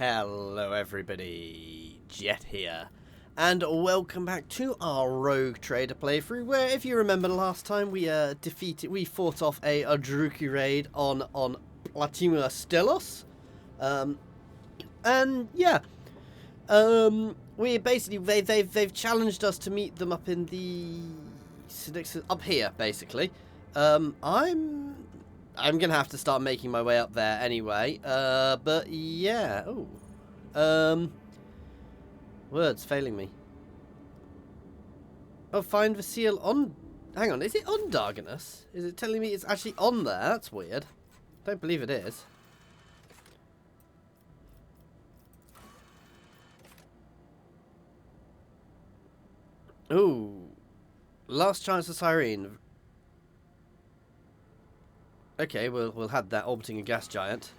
Hello everybody, Jet here, and welcome back to our Rogue Trader playthrough, where if you remember last time we fought off a Druki raid on Platinum-Stelos, and yeah, we basically, they've challenged us to meet them up in up here, basically. I'm gonna have to start making my way up there anyway. But yeah. Words failing me. Oh, find the seal on. Hang on, is it on Darganus? Is it telling me it's actually on there? That's weird. Don't believe it is. Ooh, last chance of Cyrene. Okay, we'll have that orbiting a gas giant.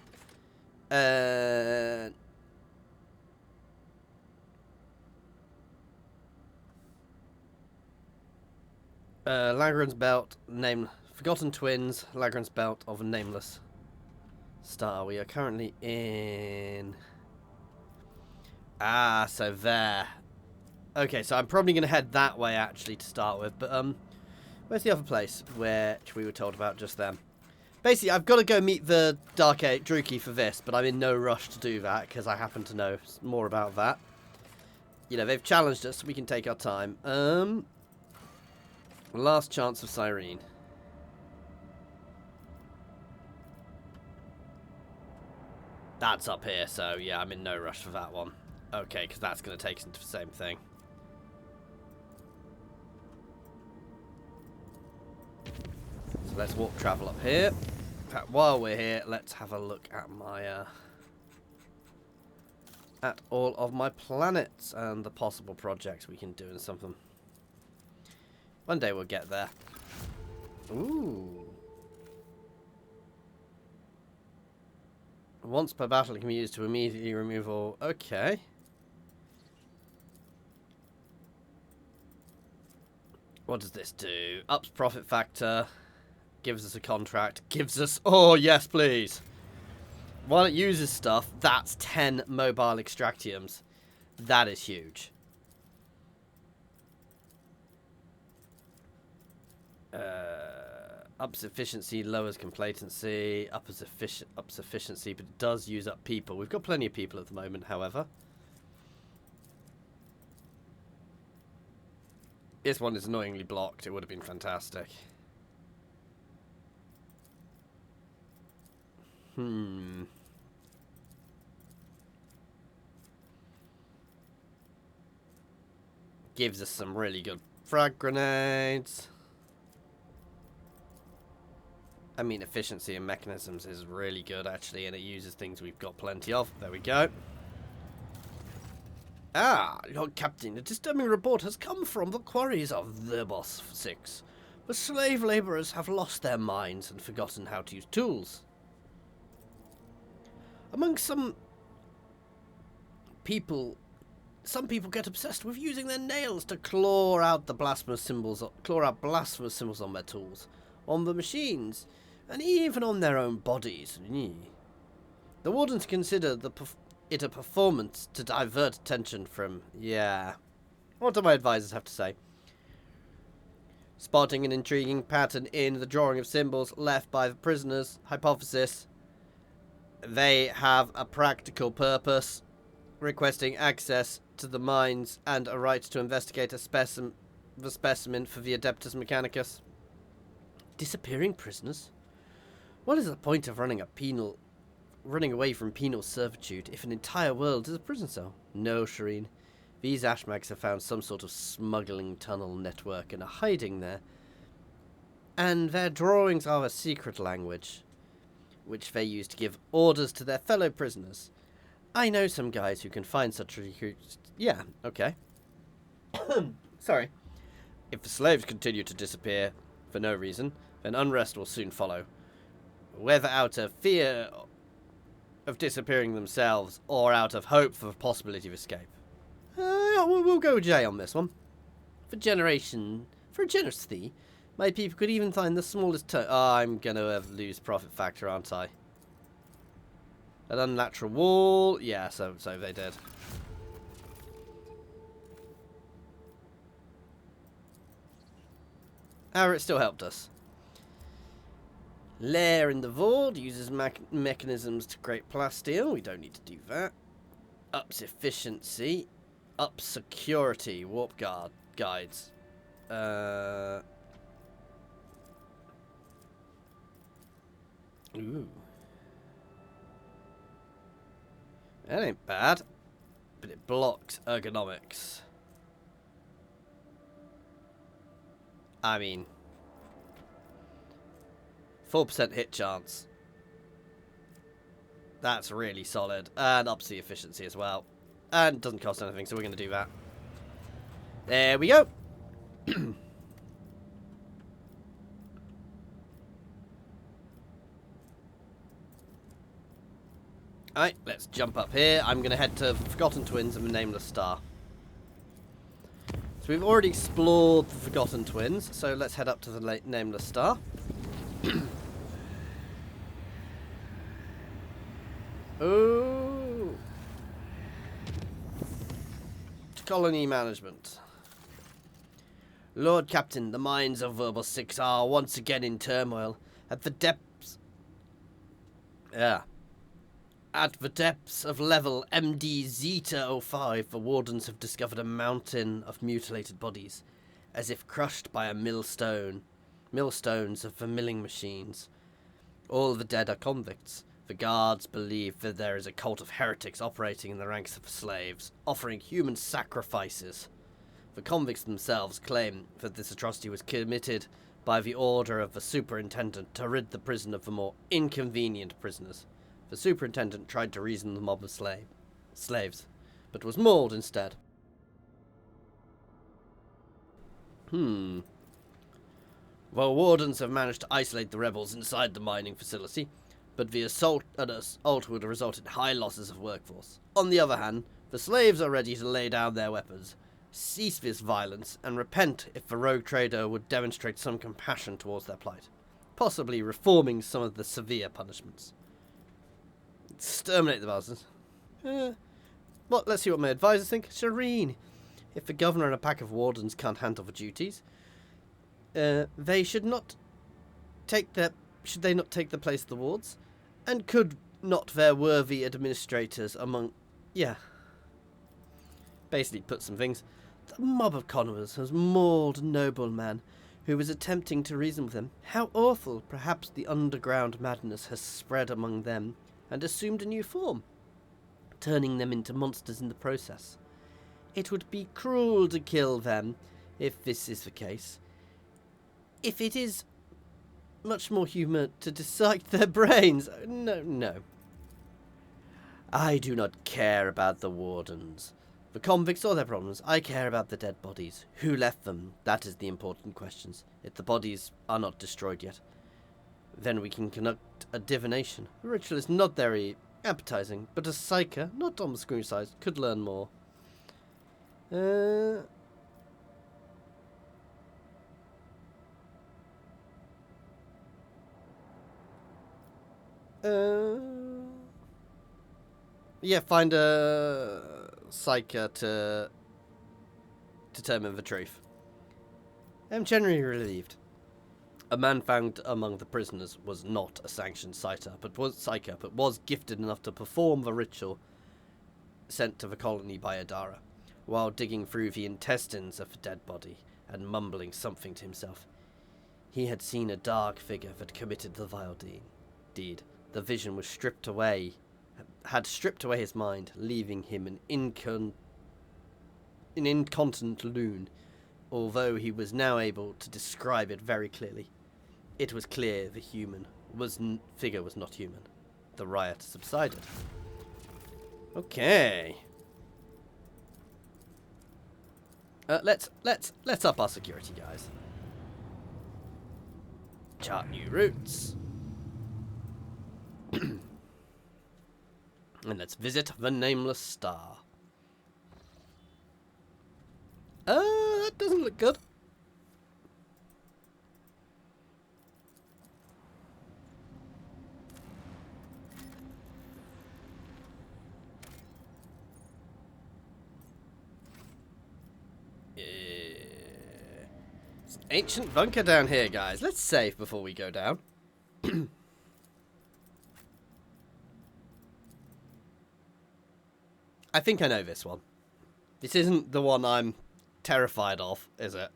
Lagran's belt, Forgotten Twins, Lagran's belt of a nameless star. We are currently in. So there. Okay, so I'm probably going to head that way actually to start with, but where's the other place which we were told about just then? Basically, I've got to go meet the Dark Druki for this, but I'm in no rush to do that because I happen to know more about that. You know, they've challenged us, so we can take our time. Last chance of Cyrene. That's up here, so yeah, I'm in no rush for that one. Okay, because that's going to take us into the same thing. So let's walk travel up here. In fact, while we're here, let's have a look at my at all of my planets and the possible projects we can do and something. One day we'll get there. Ooh. Once per battle, it can be used to immediately remove all. Okay. What does this do? Ups profit factor. Gives us a contract. Gives us... Oh, yes, please. While it uses stuff, that's 10 mobile extractiums. That is huge. Ups efficiency, lowers complacency, ups efficiency, but it does use up people. We've got plenty of people at the moment, however. This one is annoyingly blocked. It would have been fantastic. Gives us some really good frag grenades. I mean, efficiency and mechanisms is really good, actually, and it uses things we've got plenty of. There we go. Lord Captain, a disturbing report has come from the quarries of the Boss 6. The slave labourers have lost their minds and forgotten how to use tools. Among some people get obsessed with using their nails to claw out blasphemous symbols on their tools, on the machines, and even on their own bodies. The wardens consider it a performance to divert attention from... Yeah. What do my advisors have to say? Spotting an intriguing pattern in the drawing of symbols left by the prisoners. Hypothesis. They have a practical purpose. Requesting access to the mines and a right to investigate the specimen for the Adeptus Mechanicus. Disappearing prisoners? What is the point of running away from penal servitude if an entire world is a prison cell? No, Shireen. These Ashmags have found some sort of smuggling tunnel network and are hiding there. And their drawings are a secret language, which they use to give orders to their fellow prisoners. I know some guys who can find such recruits. Yeah, okay. Sorry. If the slaves continue to disappear for no reason, then unrest will soon follow. Whether out of fear of disappearing themselves or out of hope for the possibility of escape. We'll go with J on this one. For a generous fee, my people could even find the smallest I'm gonna lose profit factor, aren't I? An unnatural wall. Yeah, so they did. However, it still helped us. Lair in the Void uses mechanisms to create plasteel. We don't need to do that. Ups efficiency. Ups security. Warp guides. Ooh. That ain't bad. But it blocks ergonomics. I mean, 4% hit chance. That's really solid. And ups the efficiency as well. And doesn't cost anything, so we're going to do that. There we go. Alright, let's jump up here. I'm going to head to Forgotten Twins and the Nameless Star. So we've already explored the Forgotten Twins, so let's head up to the Nameless Star. Oh. Colony management. Lord Captain, the mines of Verbal 6 are once again in turmoil. At the depths of level MD Zeta 05, the wardens have discovered a mountain of mutilated bodies, as if crushed by a millstones of the milling machines. All the dead are convicts. The guards believe that there is a cult of heretics operating in the ranks of slaves, offering human sacrifices. The convicts themselves claim that this atrocity was committed by the order of the superintendent to rid the prison of the more inconvenient prisoners. The superintendent tried to reason the mob of slaves, but was mauled instead. The wardens have managed to isolate the rebels inside the mining facility, but the assault would have resulted in high losses of workforce. On the other hand, the slaves are ready to lay down their weapons, cease this violence, and repent if the rogue trader would demonstrate some compassion towards their plight, possibly reforming some of the severe punishments. Exterminate the bastards. Let's see what my advisors think. Serene. If the governor and a pack of wardens can't handle the duties, they should not take the place of the wards? And could not their worthy administrators basically put some things. The mob of conquerors has mauled a nobleman who was attempting to reason with them. How awful! Perhaps the underground madness has spread among them and assumed a new form, turning them into monsters in the process. It would be cruel to kill them if this is the case. If it is much more human to dissect their brains. No. I do not care about the wardens, the convicts or their problems. I care about the dead bodies. Who left them? That is the important question. If the bodies are not destroyed yet, then we can conduct a divination. The ritual is not very appetizing, but a psyker, not on the screen size, could learn more. Yeah, find a psyker to determine the truth. I'm generally relieved. A man found among the prisoners was not a sanctioned psyker, but was gifted enough to perform the ritual sent to the colony by Adara, while digging through the intestines of the dead body and mumbling something to himself. He had seen a dark figure that committed the vile deed. The vision was had stripped away his mind, leaving him an incontinent loon, although he was now able to describe it very clearly. It was clear the figure was not human. The riot subsided. Okay. Let's up our security, guys. Chart new routes. And let's visit the Nameless Star. That doesn't look good. ancient bunker down here, guys. Let's save before we go down. I think I know this one. This isn't the one I'm terrified of, is it?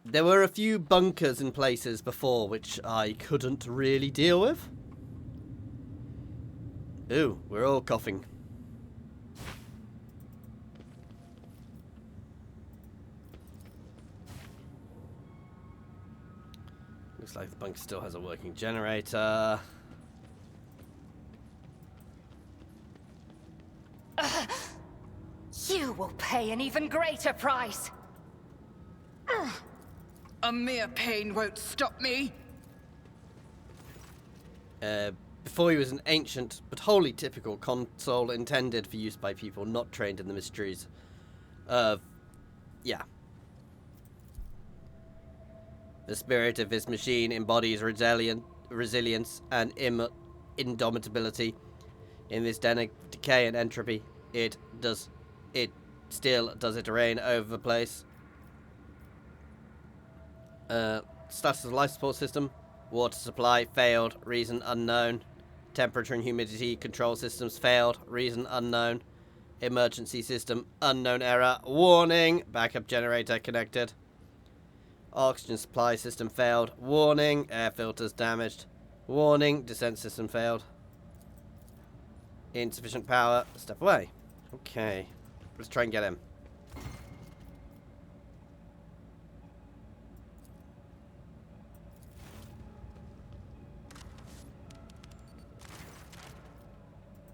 There were a few bunkers in places before which I couldn't really deal with. Ooh, we're all coughing. Looks like the bunker still has a working generator. You will pay an even greater price. A mere pain won't stop me. Before he was an ancient but wholly typical console intended for use by people not trained in the mysteries of... yeah. The spirit of this machine embodies resilience and indomitability. In this den of decay and entropy, it still does it rain over the place. Status of the life support system. Water supply failed, reason unknown. Temperature and humidity control systems failed, reason unknown. Emergency system unknown error. Warning, backup generator connected. Oxygen supply system failed. Warning, air filters damaged. Warning, descent system failed. Insufficient power, step away. Okay, let's try and get him.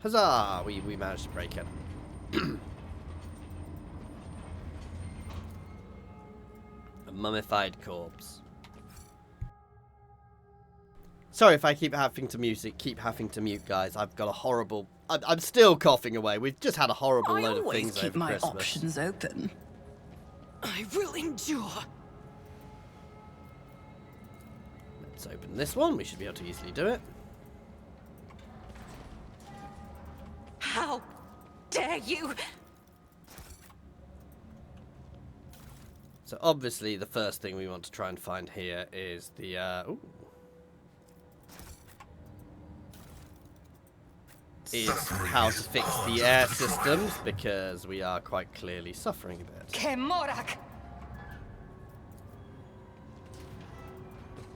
Huzzah! We managed to break it. A mummified corpse. Sorry if I keep having to mute, guys. I've got a horrible... I'm still coughing away. We've just had a horrible load of things over Christmas. I always keep my options open. I will endure. Let's open this one. We should be able to easily do it. How dare you? So obviously the first thing we want to try and find here is the how to fix the air systems, because we are quite clearly suffering a bit. Kemorak!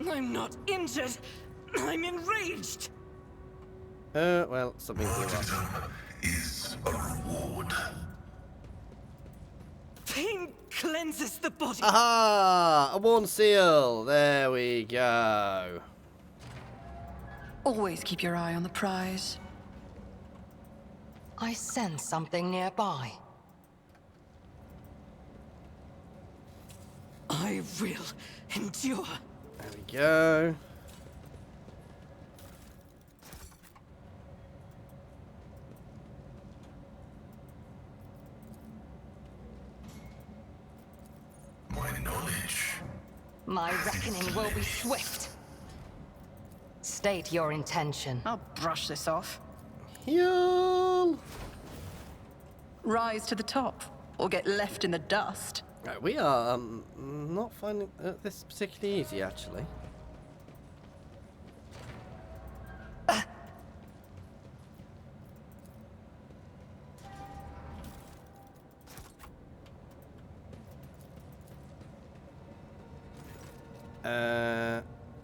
I'm not injured. I'm enraged. Well, something blew up. Is a reward. Pain cleanses the body. Aha! A worn seal. There we go. Always keep your eye on the prize. I sense something nearby. I will endure. There we go. My knowledge. My reckoning will be swift. State your intention. I'll brush this off. Heal. Rise to the top, or get left in the dust. Right, we are not finding this particularly easy, actually.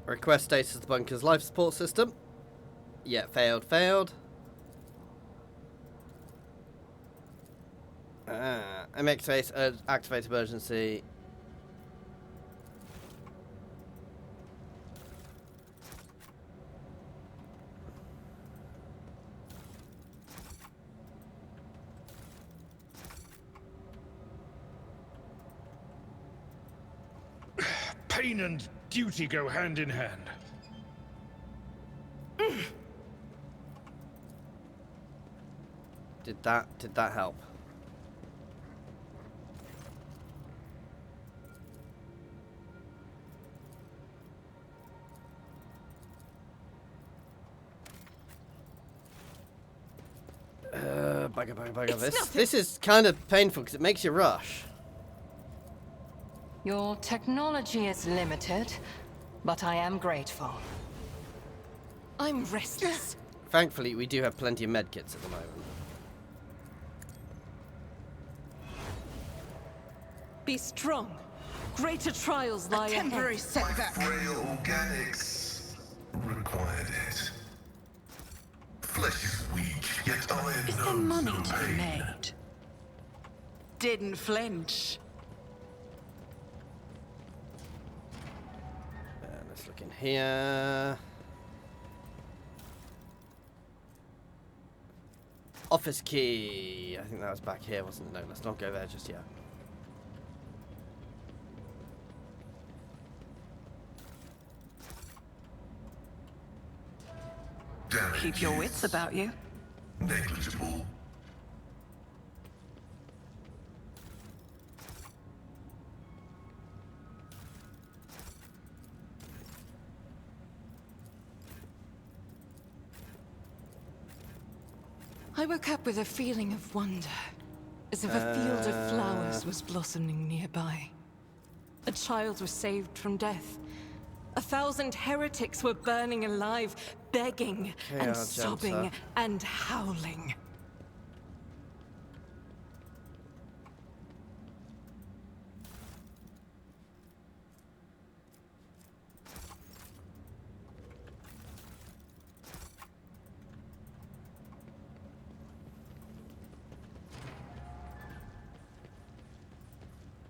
Request status of the bunker's life support system. Yeah, failed. Activate emergency. Pain and duty go hand in hand. Did that help? Bugger. This is kind of painful because it makes you rush. Your technology is limited, but I am grateful. I'm restless. Thankfully, we do have plenty of medkits at the moment. Be strong. Greater trials lie ahead. Temporary setback. Frail organics required it. Flesh is weak, yet iron Is there knows money no to be pain. made? Didn't flinch. Let's look in here. Office key. I think that was back here, wasn't it? No, let's not go there just yet. Keep your wits about you. Negligible. I woke up with a feeling of wonder, as if a field of flowers was blossoming nearby. A child was saved from death. 1,000 heretics were burning alive, begging and sobbing and howling.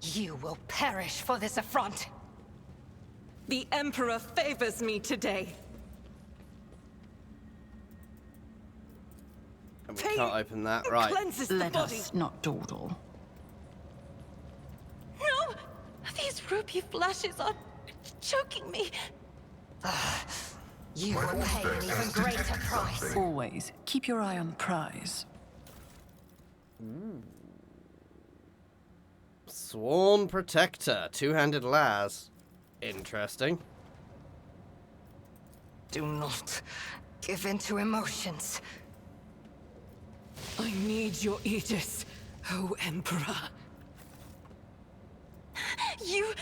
You will perish for this affront. The Emperor favors me today. And we can't open that, right. Cleanses the Let body. us not dawdle. No! These ruby flashes are choking me. You will pay an even greater price. Always keep your eye on the prize. Sworn Protector. Two-handed Laz. Interesting. Do not give in to emotions. I need your aegis, O Emperor. You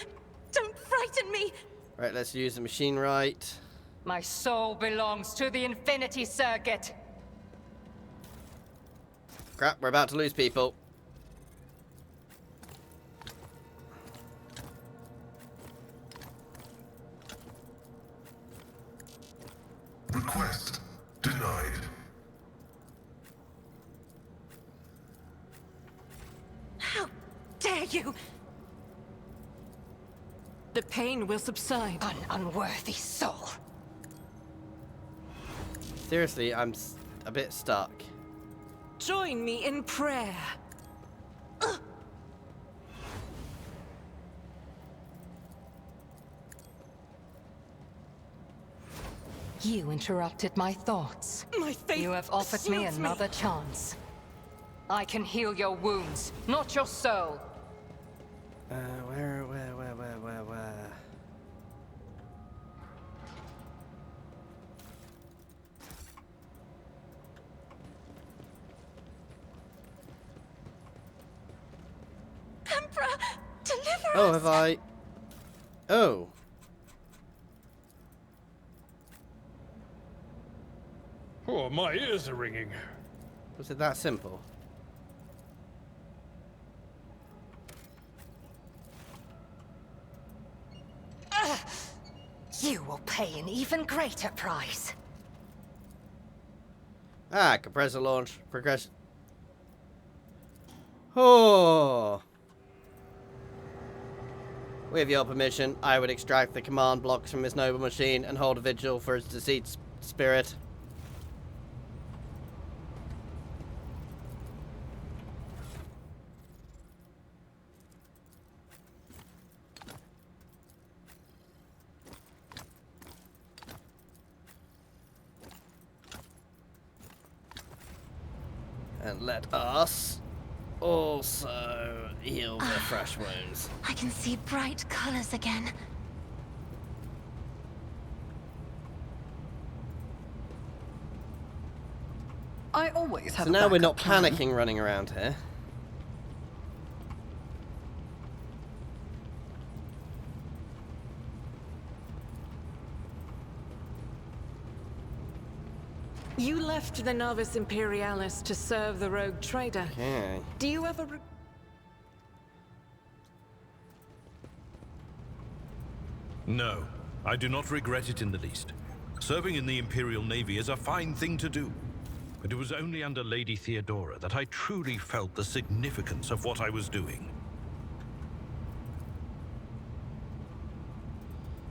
don't frighten me. Right, let's use the machine right. My soul belongs to the Infinity Circuit. Crap, we're about to lose people. Request denied. How dare you? The pain will subside. An unworthy soul. Seriously, I'm a bit stuck. Join me in prayer. You interrupted my thoughts. My faith You have offered me shields another chance. I can heal your wounds, not your soul. Where? Emperor, deliver Oh, us! have I? Oh. Oh, my ears are ringing. Was it that simple? You will pay an even greater price. Ah, compressor launch. Progression. Oh. With your permission, I would extract the command blocks from this noble machine and hold a vigil for its deceased spirit. And let us also heal the fresh wounds. I can see bright colors again. I I always have So a now we're not backup plan. panicking running around here. You left the Navis Imperialis to serve the rogue trader. Okay. Do you ever No, I do not regret it in the least. Serving in the Imperial Navy is a fine thing to do. But it was only under Lady Theodora that I truly felt the significance of what I was doing.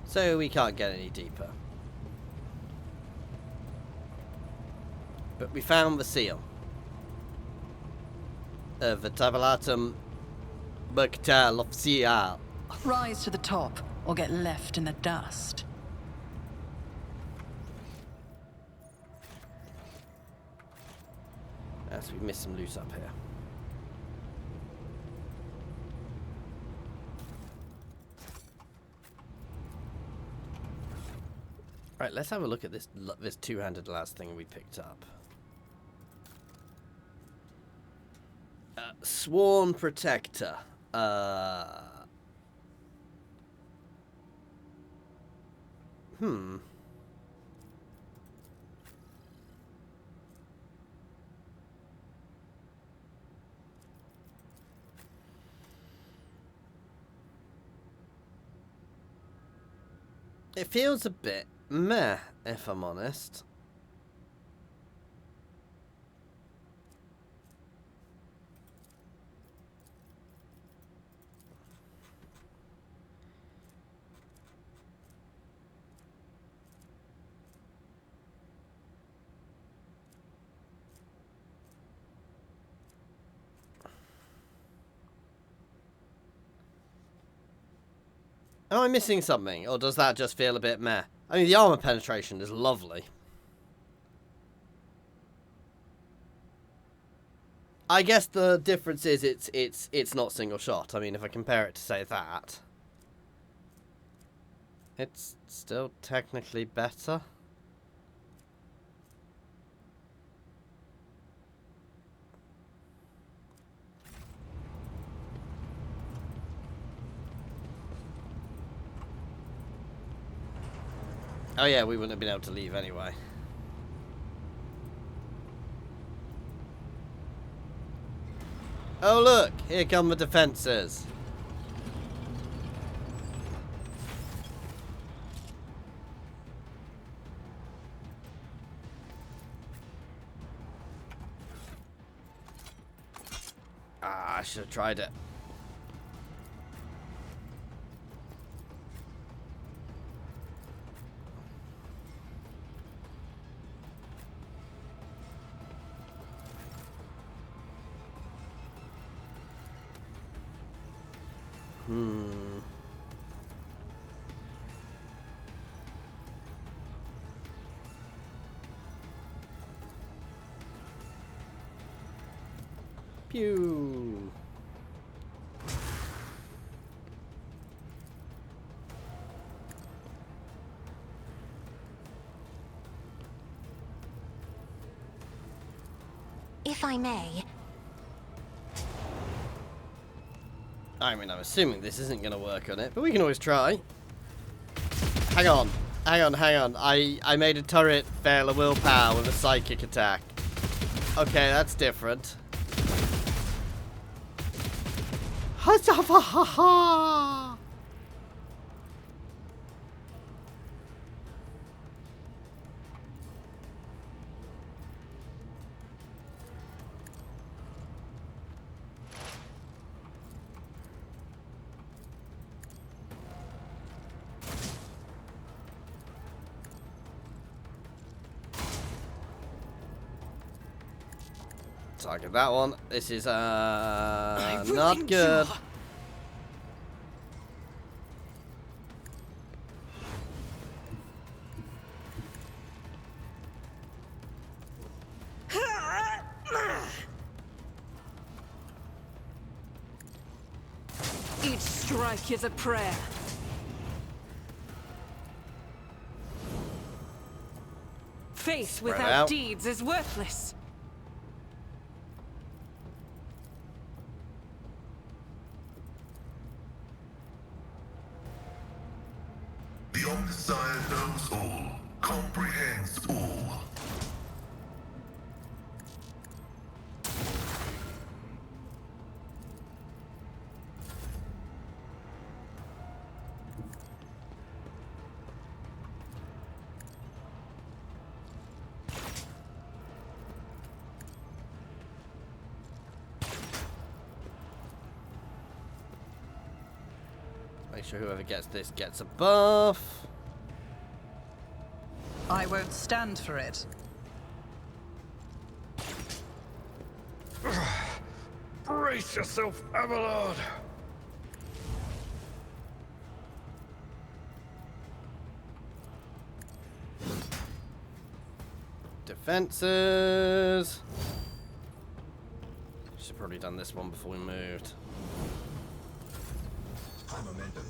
So we can't get any deeper. But we found the seal. Of the Tabulatum Mercantile Official. Rise to the top, or get left in the dust. Yes, we missed some loot up here. Right, let's have a look at this two-handed last thing we picked up. Sworn Protector. It feels a bit meh, if I'm honest. Am I missing something, or does that just feel a bit meh? I mean, the armor penetration is lovely. I guess the difference is it's not single shot. I mean, if I compare it to say that, it's still technically better. Oh yeah, we wouldn't have been able to leave anyway. Oh look, here come the defences. Ah, I should have tried it. Pew. If I may, I mean, I'm assuming this isn't going to work on it, but we can always try. Hang on. Hang on, hang on. I made a turret fail a willpower with a psychic attack. Okay, that's different. Ha ha ha ha! Target that one. This is not good. Each strike is a prayer. Faith Spread without out. deeds is worthless. Sire knows all, comprehends all. Make sure whoever gets this gets a buff. I won't stand for it. Brace yourself, Abelard! Defenses. Should have probably done this one before we moved. High momentum.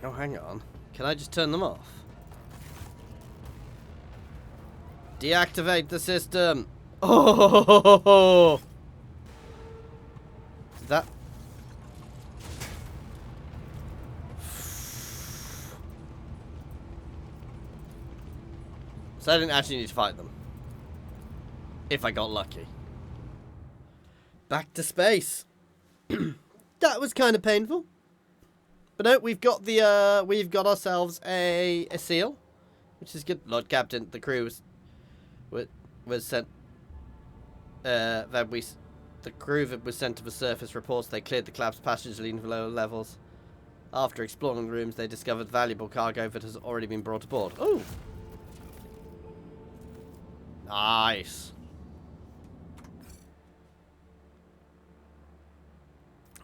Oh, hang on. Can I just turn them off? Deactivate the system. Oh, that. So I didn't actually need to fight them. If I got lucky. Back to space. That was kind of painful. But no, we've got the we've got ourselves a seal, which is good. Lord Captain, the crew was sent. The crew that was sent to the surface reports they cleared the collapsed passage leading to lower levels. After exploring the rooms, they discovered valuable cargo that has already been brought aboard. Oh, nice.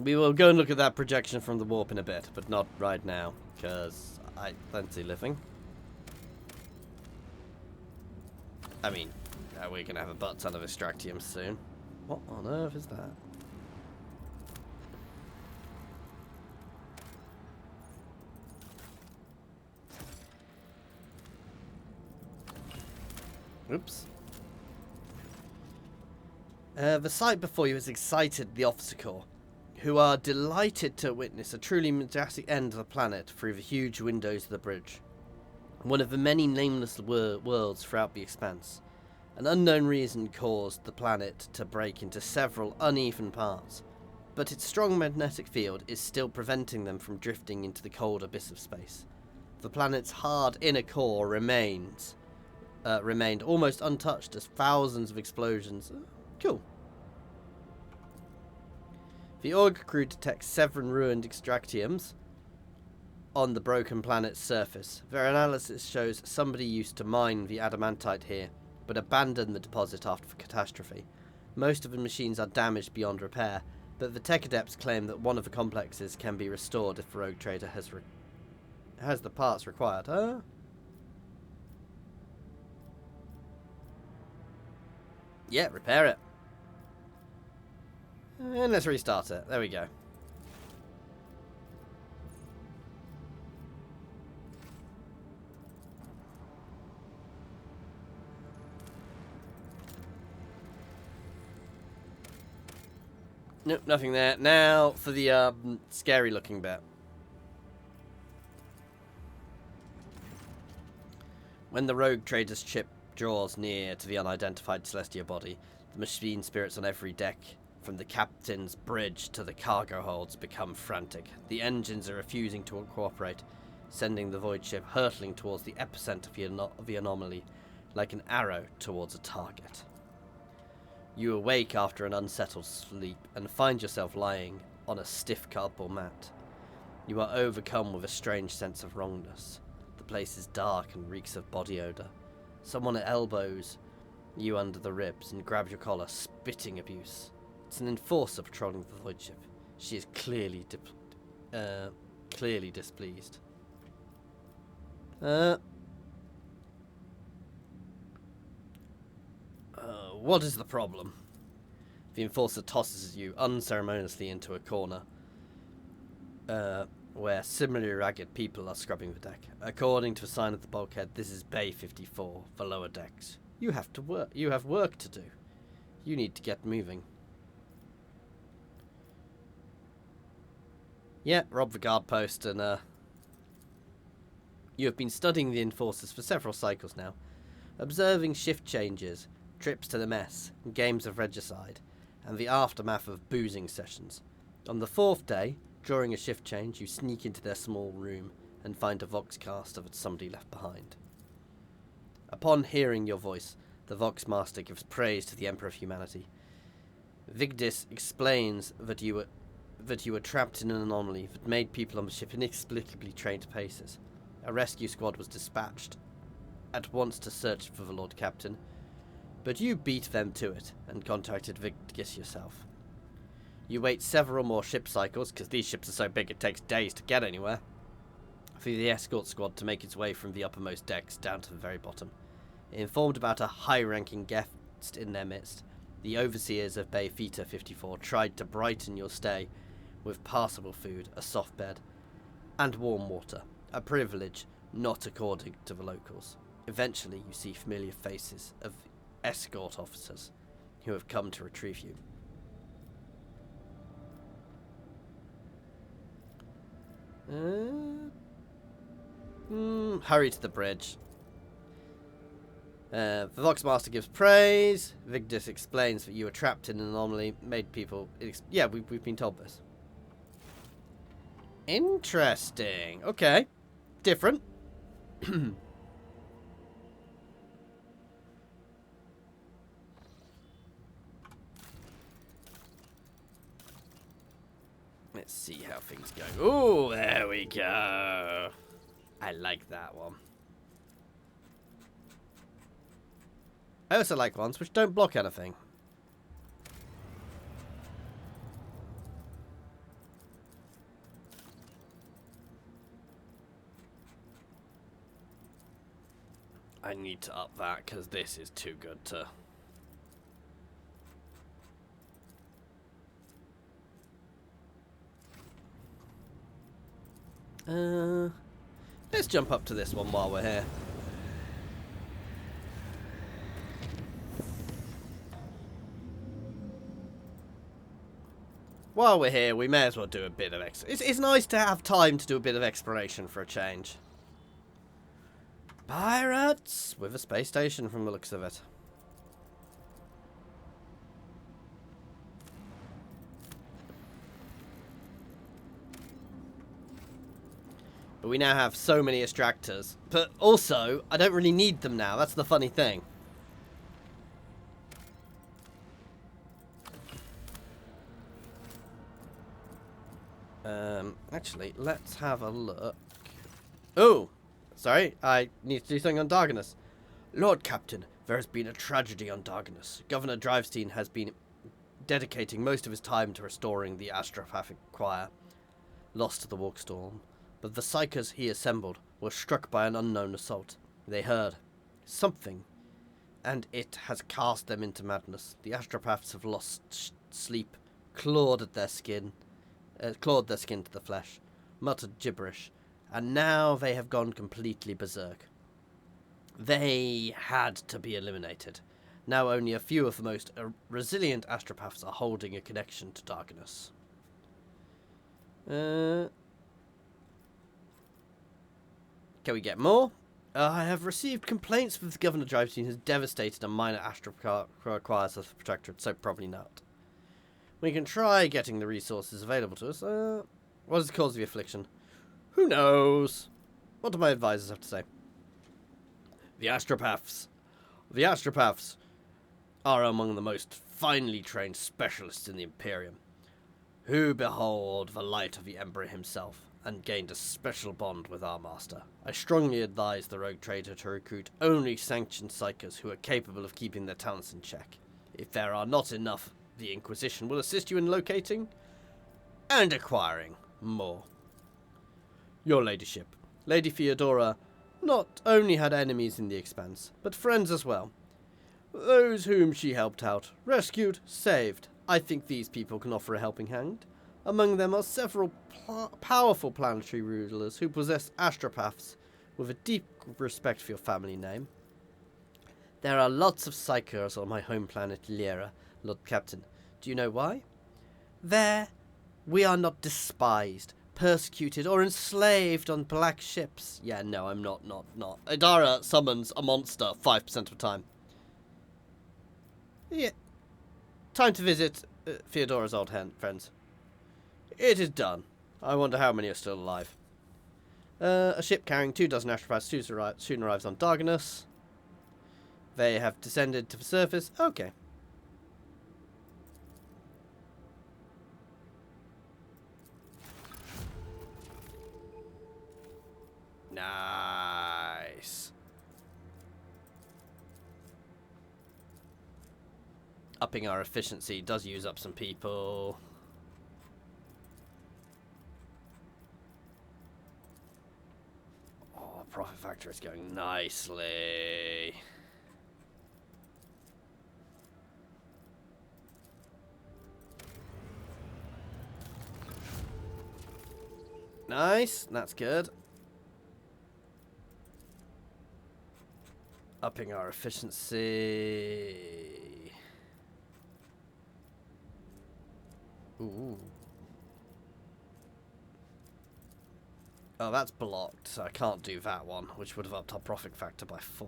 We will go and look at that projection from the warp in a bit, but not right now, because I fancy living. I mean, we're going to have a butt ton of extractium soon. What on earth is that? Oops. The sight before you has excited the officer corps, who are delighted to witness a truly majestic end of the planet through the huge windows of the bridge. One of the many nameless worlds throughout the expanse. An unknown reason caused the planet to break into several uneven parts, but its strong magnetic field is still preventing them from drifting into the cold abyss of space. The planet's hard inner core remained almost untouched as thousands of explosions. Cool. The Org crew detects 7 ruined extractiums on the broken planet's surface. Their analysis shows somebody used to mine the adamantite here, but abandoned the deposit after the catastrophe. Most of the machines are damaged beyond repair, but the tech adepts claim that one of the complexes can be restored if the rogue trader has the parts required. Huh? Yeah, repair it. And let's restart it. There we go. Nope, nothing there. Now for the scary looking bit. When the rogue trader's ship draws near to the unidentified celestial body, the machine spirits on every deck, from the captain's bridge to the cargo holds, become frantic. The engines are refusing to cooperate, sending the void ship hurtling towards the epicenter of the anomaly, like an arrow towards a target. You awake after an unsettled sleep and find yourself lying on a stiff cardboard mat. You are overcome with a strange sense of wrongness. The place is dark and reeks of body odor. Someone elbows you under the ribs and grabs your collar, spitting abuse. It's an enforcer patrolling the void ship. She is clearly displeased. What is the problem? The enforcer tosses you unceremoniously into a corner, where similarly ragged people are scrubbing the deck. According to a sign at the bulkhead, this is Bay 54, the lower decks. You have to work. You have work to do. You need to get moving. Yeah, rob the guard post, and you have been studying the enforcers for several cycles now, observing shift changes, trips to the mess, games of regicide, and the aftermath of boozing sessions. On the 4th day, during a shift change, you sneak into their small room and find a voxcast of somebody left behind. Upon hearing your voice, the Voxmaster gives praise to the Emperor of Humanity. Vigdis explains that you were trapped in an anomaly that made people on the ship inexplicably trained to paces. A rescue squad was dispatched at once to search for the Lord Captain, but you beat them to it and contacted Vigdis yourself. You wait several more ship cycles, because these ships are so big it takes days to get anywhere, for the escort squad to make its way from the uppermost decks down to the very bottom. Informed about a high-ranking guest in their midst, the overseers of Bay Theta 54 tried to brighten your stay with passable food, a soft bed, and warm water, a privilege not according to the locals. Eventually, you see familiar faces of escort officers who have come to retrieve you. Hurry to the bridge. The Voxmaster gives praise. Vigdis explains that you were trapped in an anomaly, made people... yeah, we've been told this. Interesting. Okay. Different. Let's see how things go. Oh, there we go. I like that one. I also like ones which don't block anything. I need to up that because this is too good to... let's jump up to this one while we're here. While we're here, we may as well do a bit of it's nice to have time to do a bit of exploration for a change. Pirates! With a space station from the looks of it. But we now have so many extractors. But also, I don't really need them now. That's the funny thing. Actually, let's have a look. Oh! Sorry, I need to do something on Darganus. Lord Captain, there has been a tragedy on Darganus. Governor Drivestein has been dedicating most of his time to restoring the astropathic choir, lost to the Walkstorm. But the psychers he assembled were struck by an unknown assault. They heard something, and it has cast them into madness. The astropaths have lost sleep, clawed their skin to the flesh, muttered gibberish, and now they have gone completely berserk. They had to be eliminated. Now only a few of the most resilient astropaths are holding a connection to Darganus. Can we get more? I have received complaints that the Governor Drivestein has devastated a minor astrochoir of the Protectorate, so probably not. We can try getting the resources available to us. What is the cause of the affliction? Who knows? What do my advisors have to say? The astropaths are among the most finely trained specialists in the Imperium, who behold the light of the Emperor himself, and gained a special bond with our master. I strongly advise the rogue trader to recruit only sanctioned psychers who are capable of keeping their talents in check. If there are not enough, the Inquisition will assist you in locating and acquiring more. Your ladyship, Lady Theodora, not only had enemies in the Expanse, but friends as well. Those whom she helped out, rescued, saved. I think these people can offer a helping hand. Among them are several powerful planetary rulers who possess astropaths with a deep respect for your family name. There are lots of psychers on my home planet Lyra, Lord Captain. Do you know why? There, we are not despised, persecuted, or enslaved on black ships. Yeah, no, I'm not. Adara summons a monster 5% of the time. Yeah. Time to visit Theodora's old friends. It is done. I wonder how many are still alive. A ship carrying 24 astropaths soon arrives on Darganus. They have descended to the surface. Okay. Nice. Upping our efficiency does use up some people. Oh, profit factor is going nicely. Nice, that's good. Upping our efficiency. Ooh. Oh, that's blocked, so I can't do that one, which would have upped our profit factor by 4.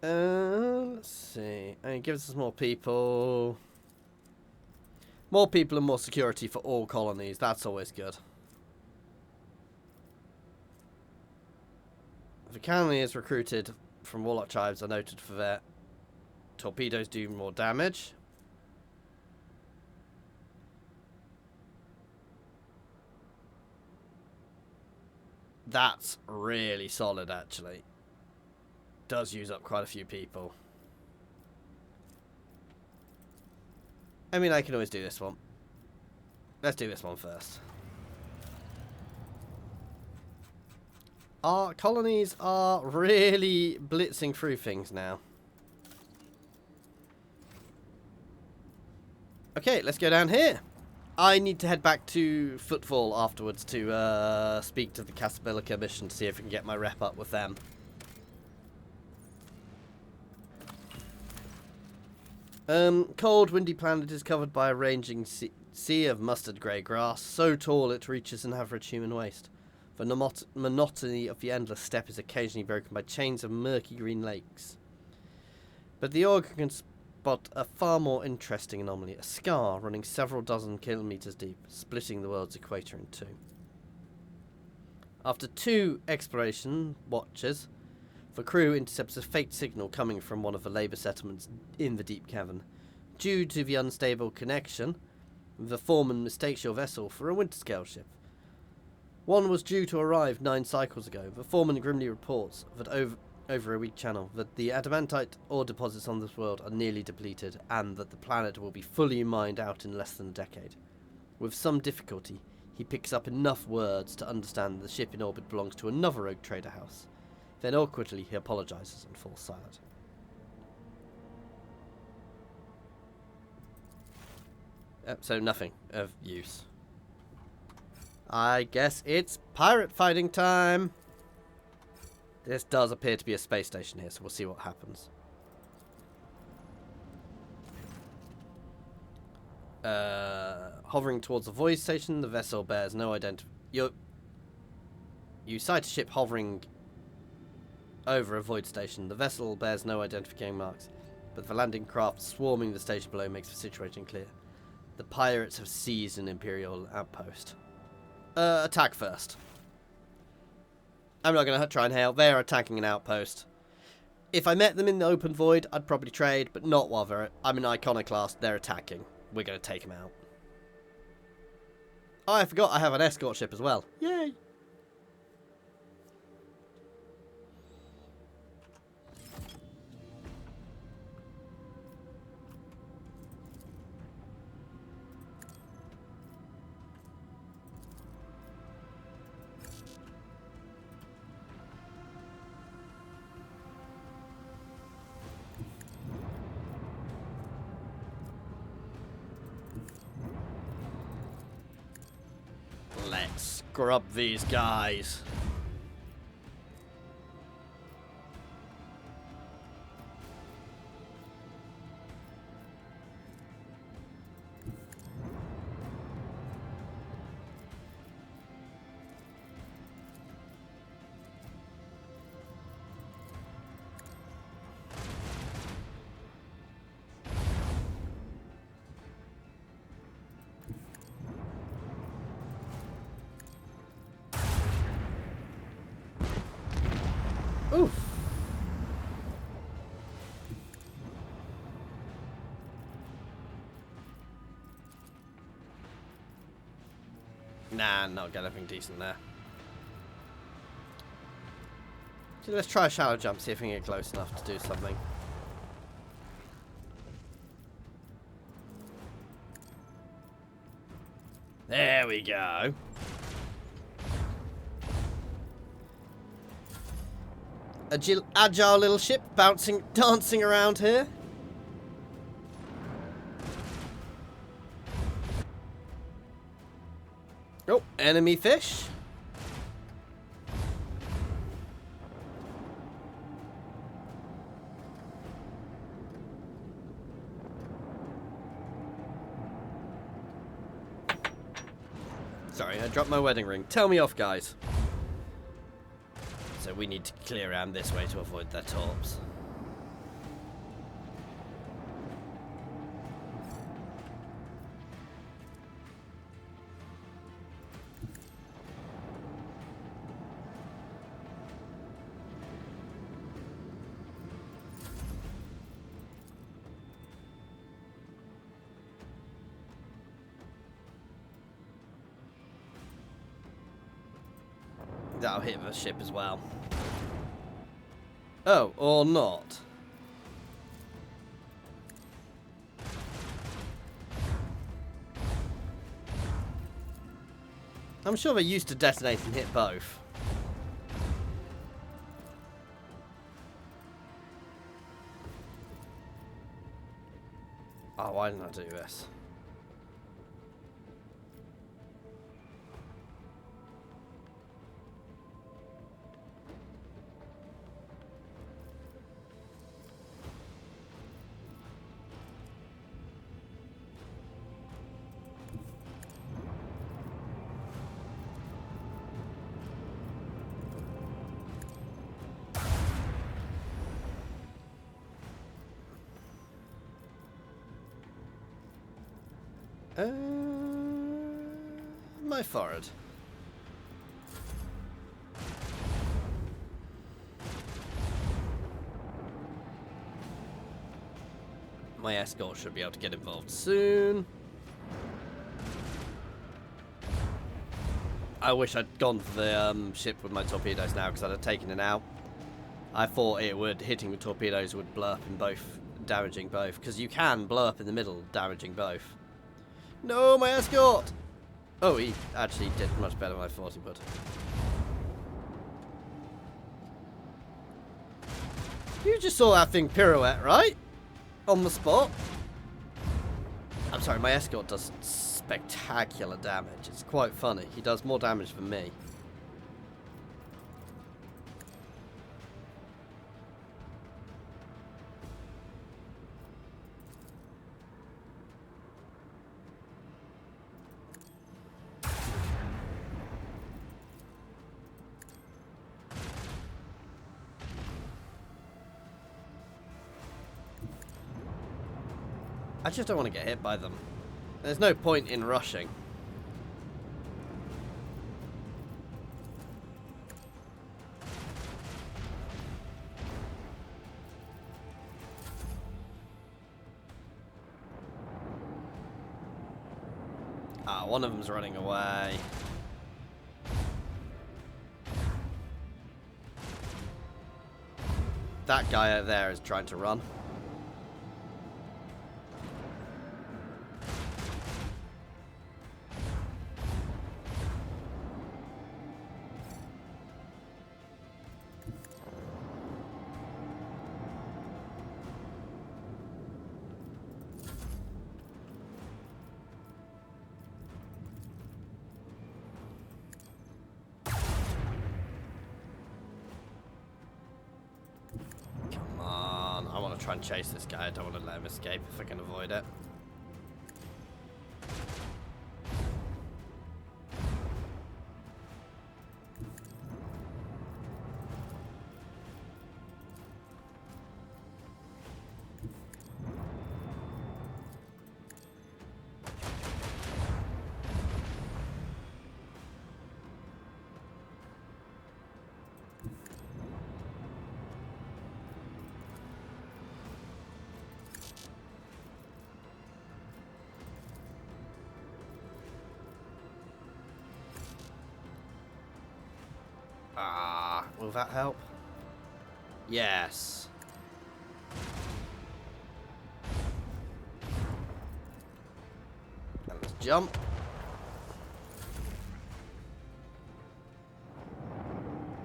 Let's see. And it gives us more people. More people and more security for all colonies. That's always good. The colony is recruited from Warlock tribes are noted for their torpedoes do more damage. That's really solid, actually. Does use up quite a few people. I mean, I can always do this one. Let's do this one first. Our colonies are really blitzing through things now. Okay, let's go down here. I need to head back to Footfall afterwards to speak to the Casablanca mission to see if we can get my rep up with them. Cold, windy planet is covered by a ranging sea of mustard grey grass, so tall it reaches an average human waist. The monotony of the endless steppe is occasionally broken by chains of murky green lakes. But the Augur can spot a far more interesting anomaly, a scar running several dozen kilometres deep, splitting the world's equator in two. After 2 exploration watches, the crew intercepts a faked signal coming from one of the labour settlements in the deep cavern. Due to the unstable connection, the foreman mistakes your vessel for a Winterscale ship. One was due to arrive 9 cycles ago. The foreman grimly reports that over a weak channel that the adamantite ore deposits on this world are nearly depleted and that the planet will be fully mined out in less than a decade. With some difficulty, he picks up enough words to understand the ship in orbit belongs to another rogue trader house. Then awkwardly he apologises and falls silent. So nothing of use. I guess it's pirate fighting time. This does appear to be a space station here, so we'll see what happens. Hovering towards the void station, the vessel bears no You sight a ship hovering over a void station. The vessel bears no identifying marks, but the landing craft swarming the station below makes the situation clear. The pirates have seized an Imperial outpost. Attack first. I'm not going to try and hail. They're attacking an outpost. If I met them in the open void, I'd probably trade, but not while I'm an Iconoclast. They're attacking. We're going to take them out. Oh, I forgot I have an escort ship as well. Yay! Scrub these guys. Oof. Nah, not got anything decent there. So let's try a shallow jump, see if we can get close enough to do something. There we go. Agile little ship dancing around here. Oh, enemy fish. Sorry, I dropped my wedding ring. Tell me off, guys. So we need to clear around this way to avoid their torps. That'll hit the ship as well. Oh, or not. I'm sure they used to detonate and hit both. Oh, why didn't I do this? My forward. My escort should be able to get involved soon. I wish I'd gone for the ship with my torpedoes now, because I'd have taken it out. I thought it would, hitting with torpedoes would blow up in both, damaging both, because you can blow up in the middle, damaging both. No, my escort! Oh, he actually did much better than I thought he would. You just saw that thing pirouette, right? On the spot. I'm sorry, my escort does spectacular damage. It's quite funny. He does more damage than me. I just don't want to get hit by them. There's no point in rushing. Ah, one of them's running away. That guy over there is trying to run. want to try and chase this guy. I don't want to let him escape if I can avoid it. Will that help? Yes. And let's jump.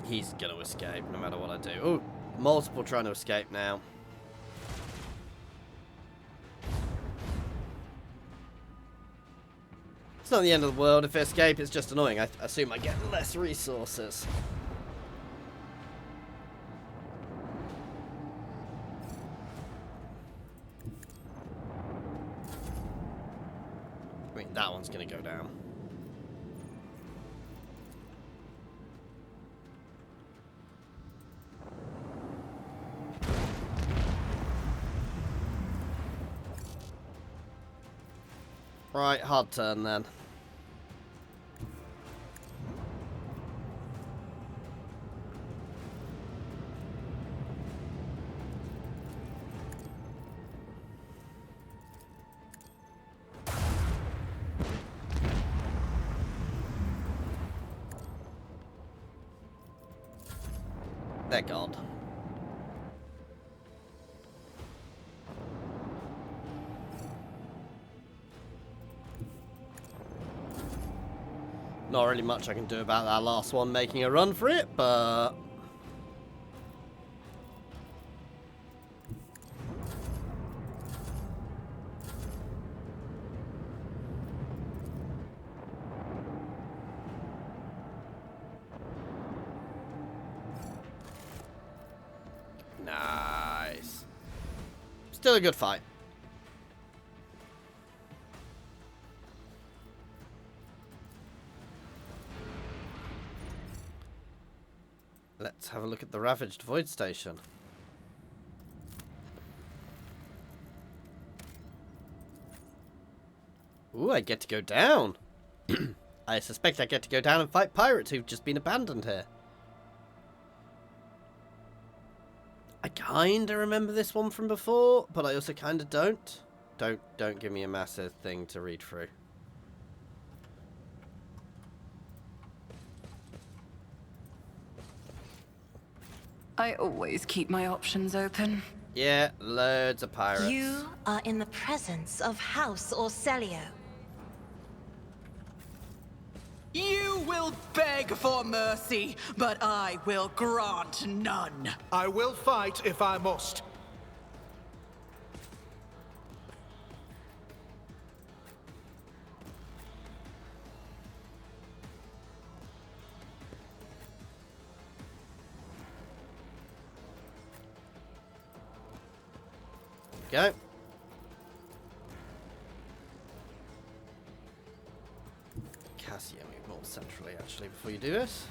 He's gonna escape no matter what I do. Oh, multiple trying to escape now. It's not the end of the world. If I escape, it's just annoying. I assume I get less resources. I mean, that one's gonna go down. Right, hard turn then. They're gone. Not really much I can do about that last one making a run for it, but... Nice. Still a good fight. Let's have a look at the ravaged void station. Ooh, I get to go down. I suspect I get to go down and fight pirates who've just been abandoned here. I kinda remember this one from before, but I also kinda don't. Don't give me a massive thing to read through. I always keep my options open. Yeah, loads of pirates. You are in the presence of House Orcelio. You will beg for mercy, but I will grant none. I will fight if I must. Go. Cassia, move more centrally actually before you do this.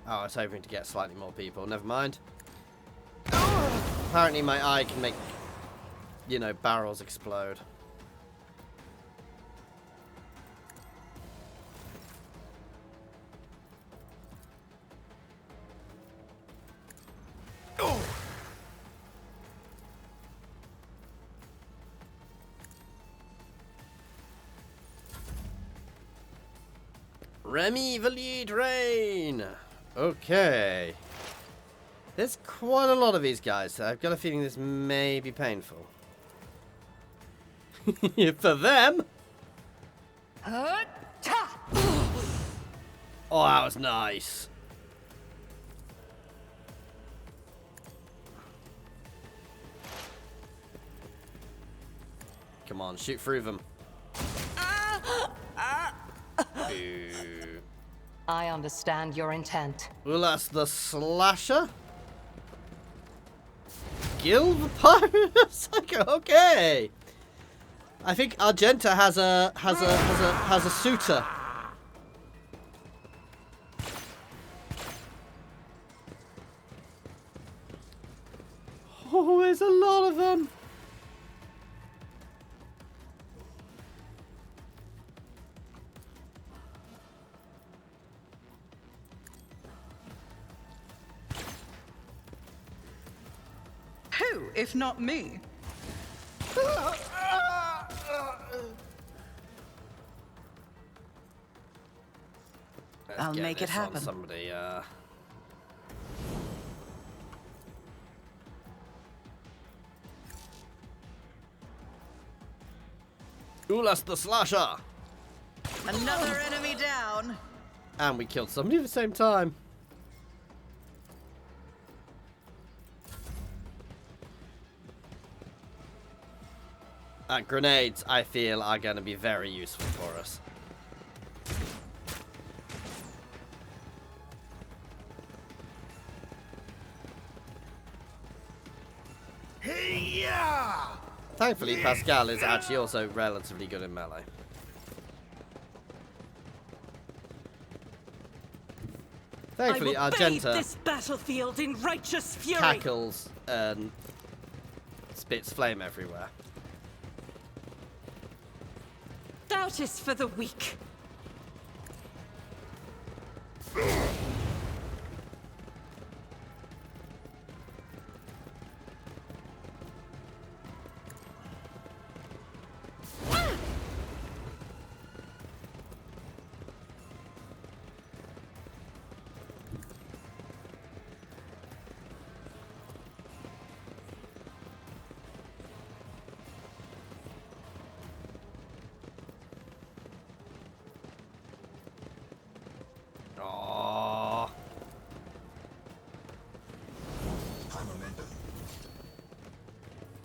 Oh, I was hoping to get slightly more people. Never mind. Apparently my eye can make, you know, barrels explode. Remy Valide Rain. Okay. There's quite a lot of these guys, so I've got a feeling this may be painful. For them. Oh, that was nice. Come on, shoot through them. I understand your intent. Well, that's the slasher. Guild of Pirates? Okay. I think Argenta has a suitor. Oh, there's a lot of them. Who, if not me? I'll make it happen. Somebody, Ulas the Slasher! Another enemy down. And we killed somebody at the same time. Grenades, I feel, are going to be very useful for us. Hey-ya! Thankfully, Pascal is actually also relatively good in melee. Thankfully, I will bathe Argenta this battlefield in righteous fury. cackles and spits flame everywhere. Doubt is for the weak.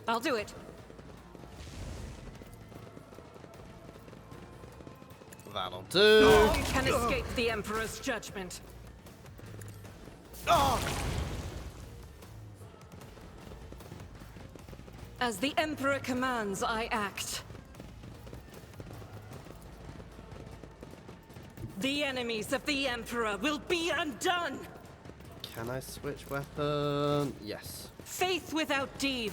I'll do it. That'll do. None can escape the Emperor's judgment. As the Emperor commands, I act. The enemies of the Emperor will be undone! Can I switch weapon? Yes. Faith without deed.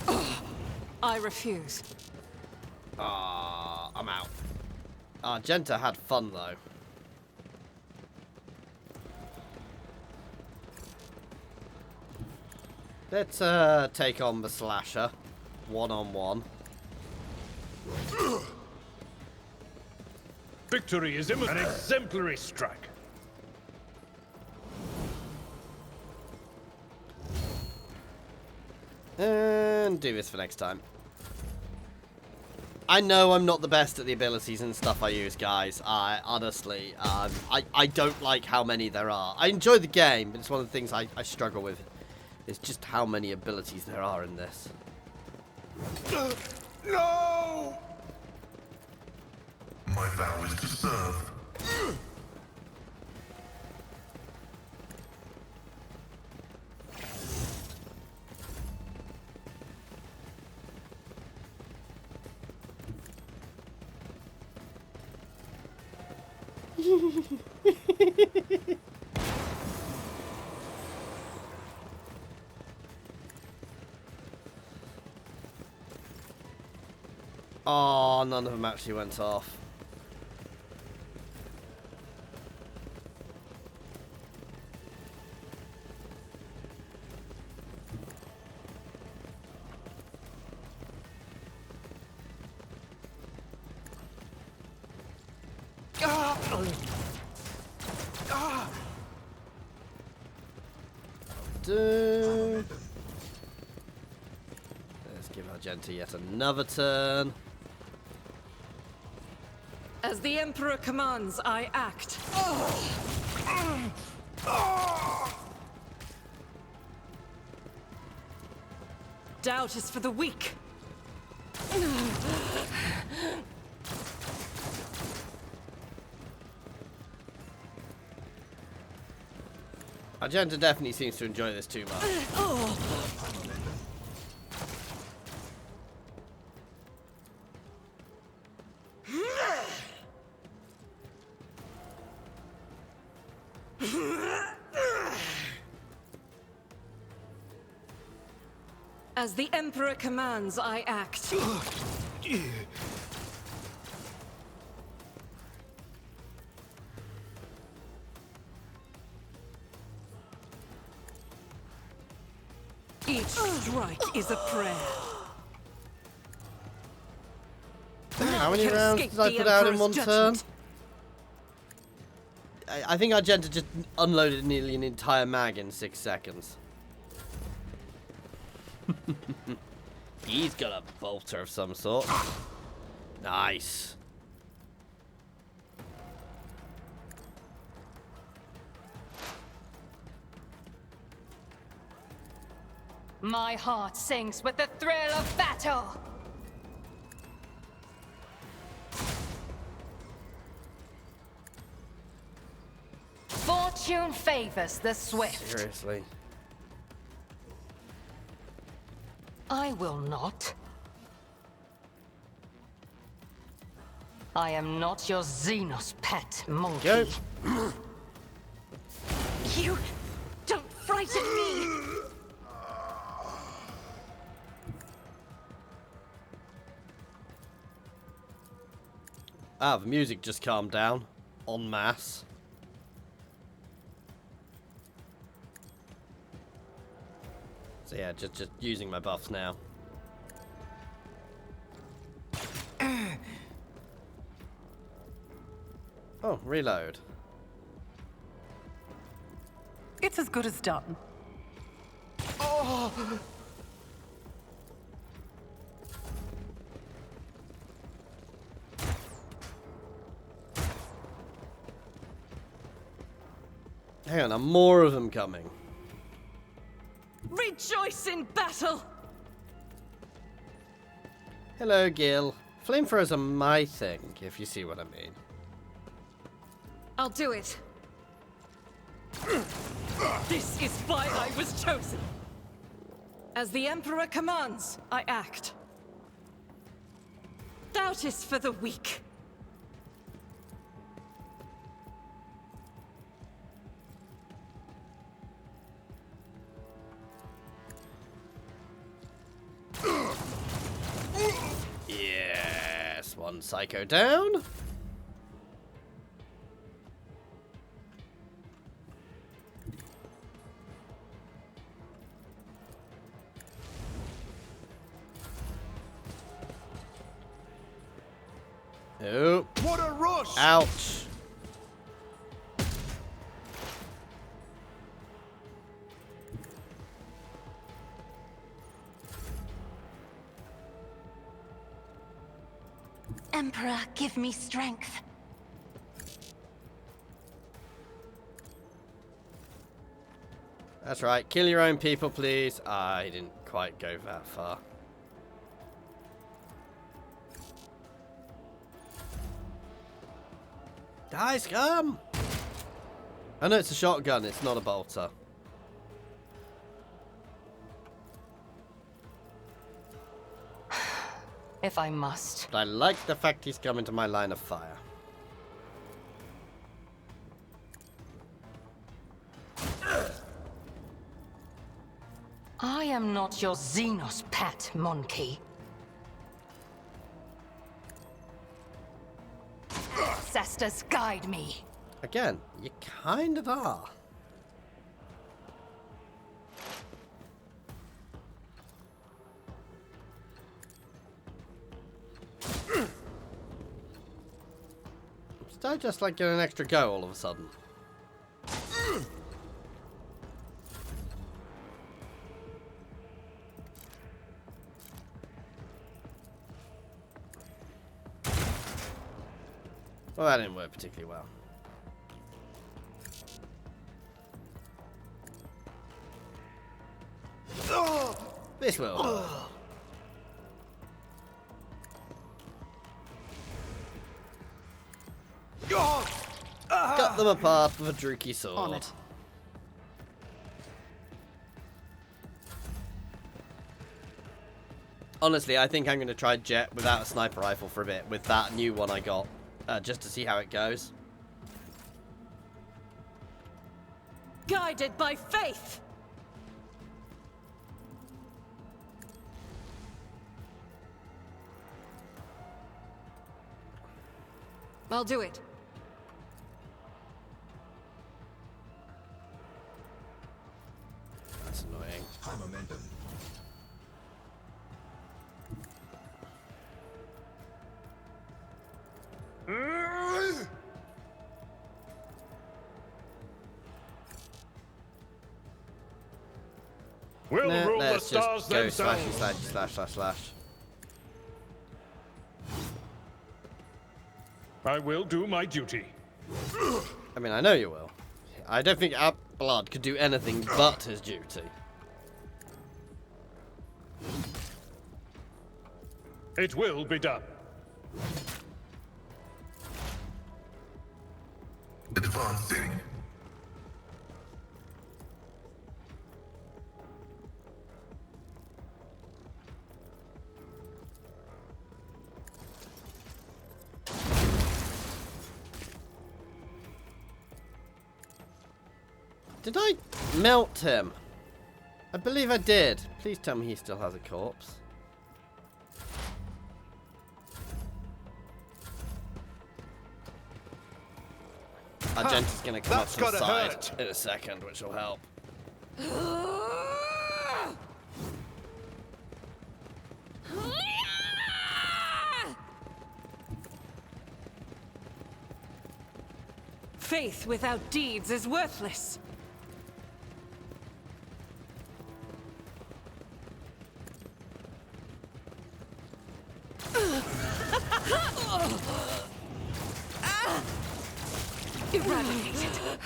I refuse. I'm out. Argenta had fun, though. Let's take on the Slasher. One-on-one. Victory is an exemplary strike. And do this for next time. I know I'm not the best at the abilities and stuff I use, guys. I honestly, I don't like how many there are. I enjoy the game, but it's one of the things I struggle with. It's just how many abilities there are in this. No! My vow is to serve. Oh, none of them actually went off. Let's give Argenta yet another turn. As the Emperor commands, I act. Doubt is for the weak. Argenta definitely seems to enjoy this too much. As the Emperor commands, I act. Each strike is a prayer. How many rounds did I put out in one turn? I think Argenta just unloaded nearly an entire mag in 6 seconds. He's got a bolter of some sort. Nice. My heart sings with the thrill of battle. Fortune favors the swift. Seriously. I will not. I am not your Xenos pet monkey. Go. You don't frighten me! Ah, the music just calmed down. En masse. So yeah, just using my buffs now. Oh, reload. It's as good as done. Oh! Hang on, are more of them coming? Rejoice in battle! Hello, Gil. Flamethrowers are my thing, if you see what I mean. I'll do it. This is why I was chosen. As the Emperor commands, I act. Doubt is for the weak. Yes, one psycho down. Oh. What a rush! Ouch. Emperor, give me strength. That's right. Kill your own people, please. I didn't quite go that far. Die, scum! Oh no, it's a shotgun. It's not a bolter. If I must. But I like the fact he's come into my line of fire. I am not your Xenos pet monkey. Ancestors guide me. Again, you kind of are. Did I just like get an extra go all of a sudden? Well, that didn't work particularly well. This will. Cut them apart with a Druki sword. On it. Honestly, I think I'm going to try Jet without a sniper rifle for a bit with that new one I got, just to see how it goes. Guided by faith! I'll do it. That's annoying. High momentum. We'll rule the Let's stars just go themselves. slash. I will do my duty. I mean, I know you will. I don't think our blood could do anything but his duty. It will be done. Advancing. Did I melt him? I believe I did. Please tell me he still has a corpse. Argenta's gonna come up That's to the gotta side hurt. in a second, which will help. Faith without deeds is worthless. Eradicated.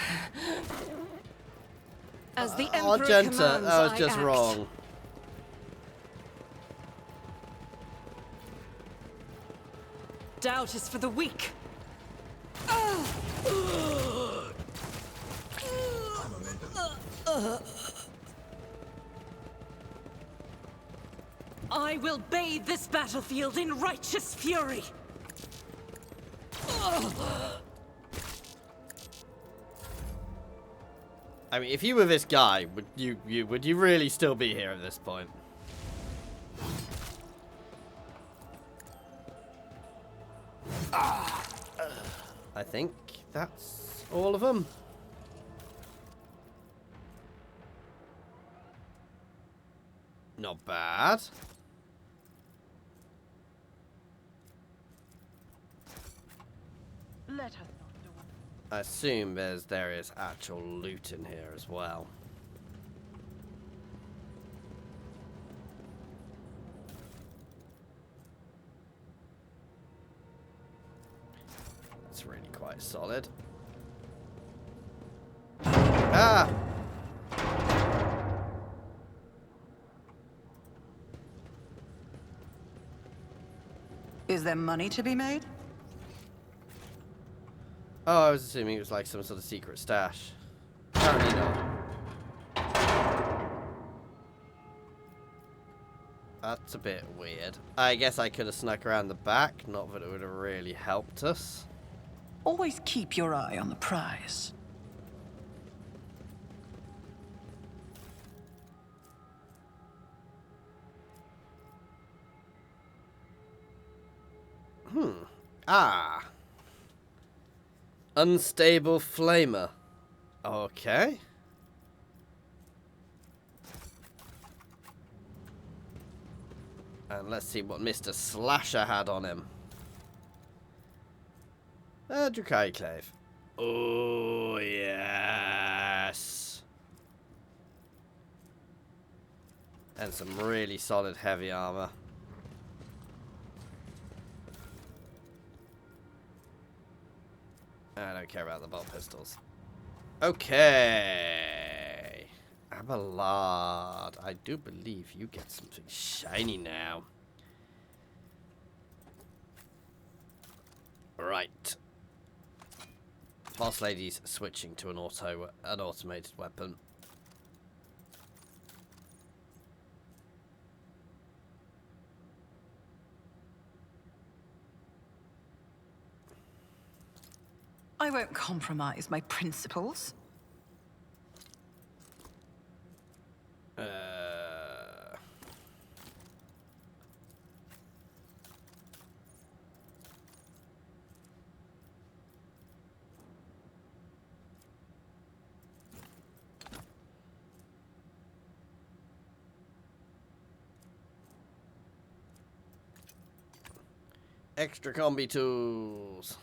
As the Emperor Argenta, commands, that was I just act. wrong. Doubt is for the weak. I will bathe this battlefield in righteous fury. I mean, if you were this guy, would you really still be here at this point? I think that's all of them. Not bad. Let us not do I assume there is actual loot in here as well. That's really quite solid. Ah! Is there money to be made? Oh, I was assuming it was like some sort of secret stash. Apparently not. That's a bit weird. I guess I could have snuck around the back, not that it would have really helped us. Always keep your eye on the prize. Ah. Unstable flamer. Okay. And let's see what Mr. Slasher had on him. Drukai Clave. Oh, yes. And some really solid heavy armor. I don't care about the bolt pistols. Okay. Abelard. I do believe you get something shiny now. Right. Boss lady's switching to an automated weapon. I won't compromise my principles. Extra combi tools.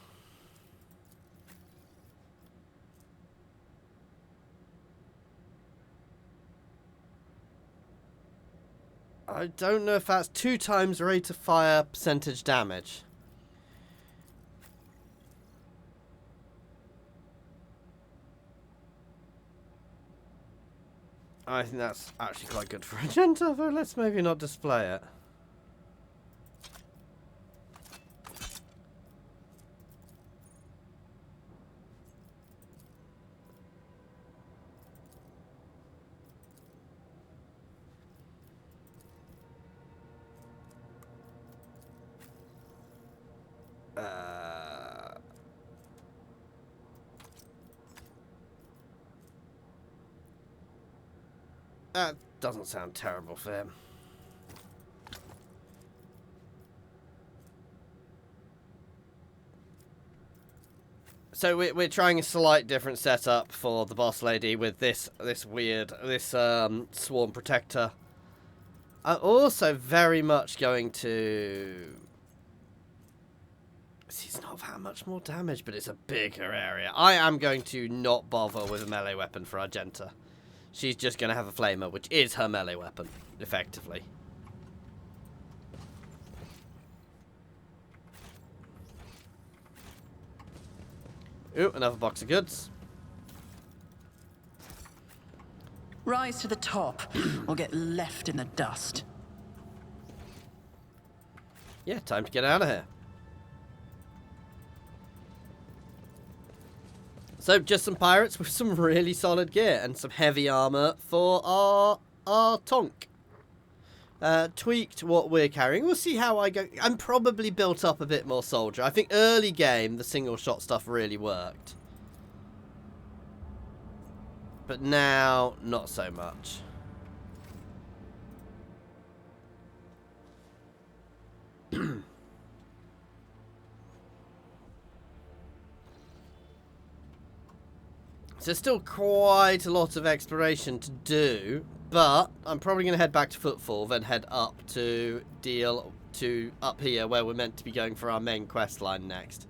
I don't know if that's 2 times rate of fire percentage damage. I think that's actually quite good for Argenta, but let's maybe not display it. That doesn't sound terrible for him. So we're trying a slight different setup for the boss lady with this swarm protector. I'm also very much going to... It's not that much more damage, but it's a bigger area. I am going to not bother with a melee weapon for Argenta. She's just going to have a flamer, which is her melee weapon, effectively. Ooh, another box of goods. Rise to the top, or get left in the dust. Yeah, time to get out of here. So, just some pirates with some really solid gear and some heavy armor for our tonk. Tweaked what we're carrying. We'll see how I go. I'm probably built up a bit more soldier. I think early game, the single shot stuff really worked. But now, not so much. So there's still quite a lot of exploration to do, but I'm probably going to head back to Footfall, then head up to up here where we're meant to be going for our main quest line next.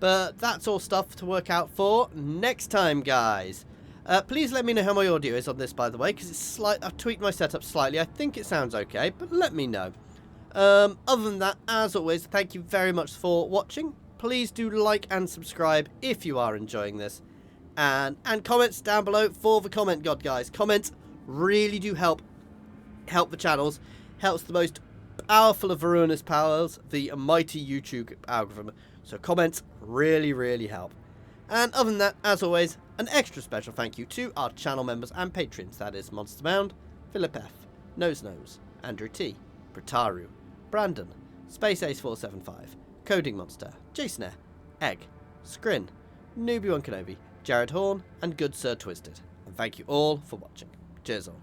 But that's all stuff to work out for next time, guys. Please let me know how my audio is on this, by the way, because it's I've tweaked my setup slightly. I think it sounds okay, but let me know. Other than that, as always, thank you very much for watching. Please do like and subscribe if you are enjoying this. And comments down below for the comment god, guys. Comments really do help the channels. Helps the most powerful of Varunas powers, the mighty YouTube algorithm. So comments really, really help. And other than that, as always, an extra special thank you to our channel members and patrons. That is Monster Mound, Philip F, Nose, Andrew T, Britaru, Brandon, Space Ace 475, Coding Monster, Jason Air, Egg, Scrin, Newbie One Kenobi, Jared Horn, and Good Sir Twisted. And thank you all for watching. Cheers all.